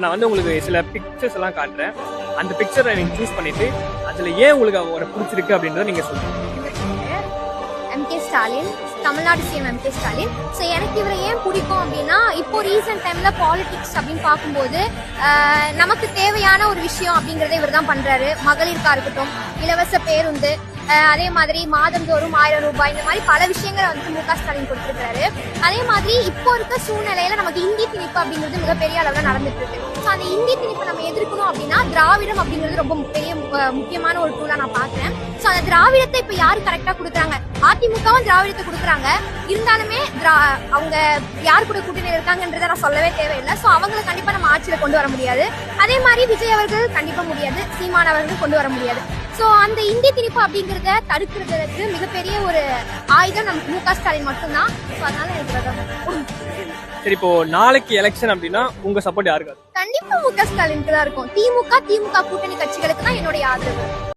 நான் வந்து உங்களுக்கு சில பிக்சர்ஸ் எல்லாம் காட்டுறேன். அந்த பிக்சரை நீங்க சூஸ் பண்ணிட்டு அதுல ஏன் உங்களுக்கு அவரை பிடிச்சிருக்கு அப்படின்றத நீங்க சொல்லுங்க. MK Stalin, Tamil Nadu CM MK Stalin. So எனக்கு இவரை ஏன் பிடிக்கும் அப்படின்னா, இப்போ ரீசெண்ட் டைம்ல பாலிடிக்ஸ் அப்படின்னு பார்க்கும்போது நமக்கு தேவையான ஒரு விஷயம் அப்படிங்கறத இவர் தான் பண்றாரு. மகளிருக்கா இருக்கட்டும், இலவச பேருந்து, அதே மாதிரி மாதந்தோறும் 1000 ரூபாய், இந்த மாதிரி பல விஷயங்களை வந்து மு க ஸ்டாலின் கொடுத்திருக்காரு. அதே மாதிரி இப்போ இருக்க சூழ்நிலையில நமக்கு இந்தி திணிப்பு அப்படிங்கிறது மிகப்பெரிய அளவில் நடந்துட்டு இருக்கு. ஸோ அந்த இந்தி திணிப்பு நம்ம எதிர்க்கணும் அப்படின்னா திராவிடம் அப்படிங்கிறது ரொம்ப பெரிய முக்கியமான ஒரு டூலா நான் பாக்குறேன். ஸோ அந்த திராவிடத்தை இப்ப யாரு கரெக்டா கொடுக்குறாங்க? அதிமுகவும் திராவிடத்தை கொடுக்குறாங்க. இருந்தாலுமே அவங்க யார் கூட கூட்டணி இருக்காங்கன்றத நான் சொல்லவே தேவையில்லை. ஸோ அவங்களை கண்டிப்பா நம்ம ஆட்சியில கொண்டு வர முடியாது. அதே மாதிரி விஜய் அவர்கள் கண்டிப்பா முடியாது, சீமான் அவர்கள் கொண்டு வர முடியாது. ஸோ அந்த இந்தி திணிப்பு அப்படிங்கிறத தடுக்கிறதுக்கு மிகப்பெரிய ஒரு ஆயுதம் நம்ம மு க ஸ்டாலின் மட்டும்தான். ஸோ அதனால எனக்கு சரி, இப்போ நாளைக்கு எலெக்ஷன் அப்படின்னா உங்க சப்போர்ட் யாருக்கு? கண்டிப்பா மு க ஸ்டாலினுக்கு தான் இருக்கும். திமுக கூட்டணி கட்சிகளுக்கு தான் என்னுடைய ஆதரவு.